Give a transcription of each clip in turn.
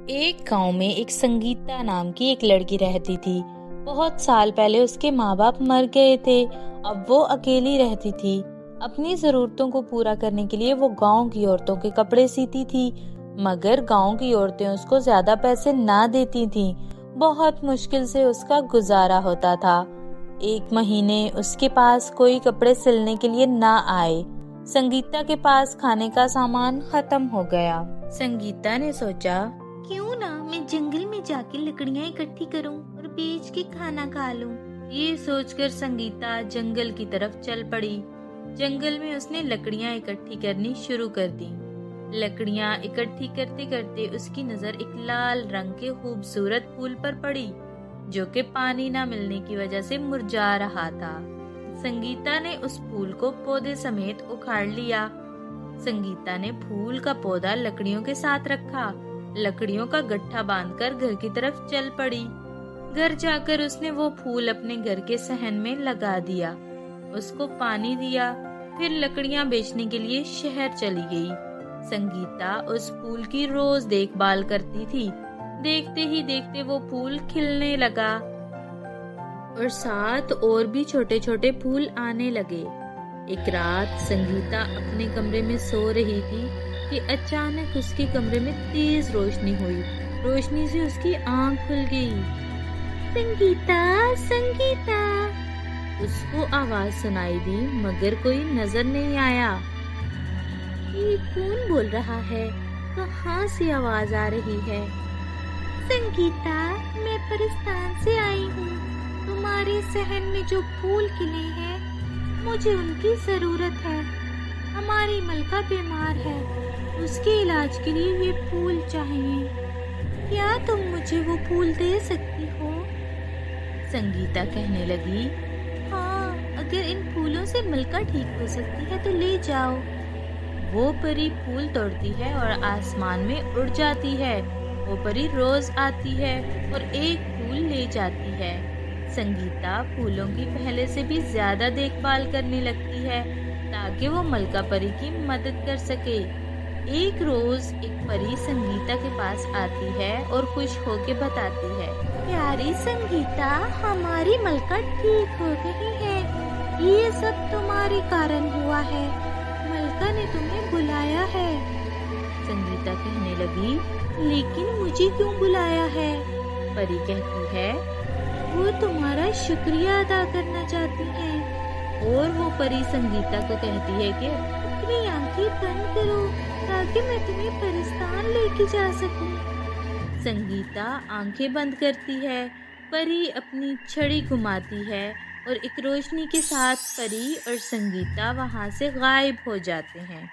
एक गांव में एक संगीता नाम की एक लड़की रहती थी। बहुत साल पहले उसके माँ बाप मर गए थे। अब वो अकेली रहती थी। अपनी जरूरतों को पूरा करने के लिए वो गांव की औरतों के कपड़े सीती थी, मगर गांव की औरतें उसको ज्यादा पैसे ना देती थीं। बहुत मुश्किल से उसका गुजारा होता था। एक महीने उसके पास कोई कपड़े सिलने के लिए ना आए। संगीता के पास खाने का सामान खत्म हो गया। संगीता ने सोचा, क्यों ना मैं जंगल में जाके लकड़ियाँ इकट्ठी करूं और बेच के खाना खा लूं। ये सोचकर संगीता जंगल की तरफ चल पड़ी। जंगल में उसने लकड़ियाँ इकट्ठी करनी शुरू कर दी। लकड़ियाँ इकट्ठी करते करते उसकी नजर एक लाल रंग के खूबसूरत फूल पर पड़ी, जो कि पानी ना मिलने की वजह से मुरझा रहा था। संगीता ने उस फूल को पौधे समेत उखाड़ लिया। संगीता ने फूल का पौधा लकड़ियों के साथ रखा, लकड़ियों का गट्ठा बांधकर घर की तरफ चल पड़ी। घर जाकर उसने वो फूल अपने घर के सहन में लगा दिया, उसको पानी दिया, फिर लकड़ियां बेचने के लिए शहर चली गई। संगीता उस फूल की रोज देखभाल करती थी। देखते ही देखते वो फूल खिलने लगा और साथ और भी छोटे छोटे फूल आने लगे। एक रात संगीता अपने कमरे में सो रही थी कि अचानक उसके कमरे में तेज रोशनी हुई। रोशनी से उसकी आंख खुल गई। संगीता, संगीता, उसको आवाज सुनाई दी, मगर कोई नजर नहीं आया। ये कौन बोल रहा है? कहाँ से आवाज आ रही है? संगीता, मैं परिस्तान से आई हूँ। तुम्हारे सहन में जो फूल खिले हैं, मुझे उनकी जरूरत है। हमारी मलका बीमार है, उसके इलाज के लिए ये फूल चाहिए। क्या तुम मुझे वो फूल दे सकती हो? संगीता कहने लगी, हाँ, अगर इन फूलों से मलका ठीक हो सकती है तो ले जाओ। वो परी फूल तोड़ती है और आसमान में उड़ जाती है। वो परी रोज आती है और एक फूल ले जाती है। संगीता फूलों की पहले से भी ज्यादा देखभाल करने लगती है ताकि वो मलका परी की मदद कर सके। एक रोज एक परी संगीता के पास आती है और खुश होके बताती है, प्यारी संगीता, हमारी मलका ठीक हो गई है। ये सब तुम्हारे कारण हुआ है। मलका ने तुम्हें बुलाया है। संगीता कहने लगी, लेकिन मुझे क्यों बुलाया है? परी कहती है, वो तुम्हारा शुक्रिया अदा करना चाहती है। और वो परी संगीता को कहती है कि अपनी आंखें बंद करो ताकि मैं तुम्हें परिस्तान लेके जा सकूं। संगीता आंखें बंद करती है। परी अपनी छड़ी घुमाती है और एक रोशनी के साथ परी और संगीता वहां से गायब हो जाते हैं।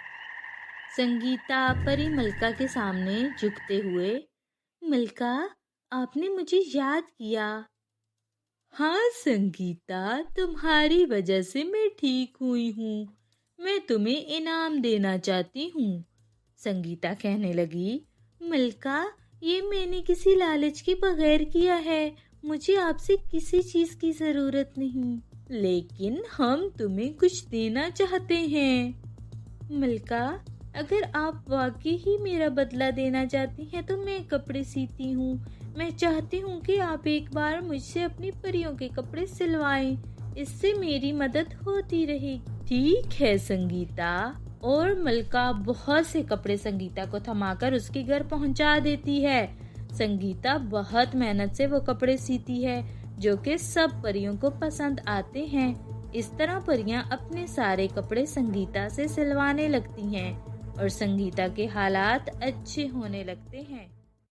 संगीता परी मलका के सामने झुकते हुए, मलका, आपने मुझे याद किया? हाँ संगीता, तुम्हारी वजह से मैं ठीक हुई हूँ। मैं तुम्हें इनाम देना चाहती हूँ। संगीता कहने लगी, मलका, ये मैंने किसी लालच के बगैर किया है। मुझे आपसे किसी चीज की जरूरत नहीं। लेकिन हम तुम्हें कुछ देना चाहते हैं। मलका, अगर आप वाकई ही मेरा बदला देना चाहती हैं तो मैं कपड़े सीती हूँ। मैं चाहती हूँ कि आप एक बार मुझसे अपनी परियों के कपड़े सिलवाएं। इससे मेरी मदद होती रहेगी। ठीक है संगीता। और मलका बहुत से कपड़े संगीता को थमाकर उसके घर पहुंचा देती है। संगीता बहुत मेहनत से वो कपड़े सीती है जो कि सब परियों को पसंद आते हैं। इस तरह परियां अपने सारे कपड़े संगीता से सिलवाने लगती हैं और संगीता के हालात अच्छे होने लगते हैं।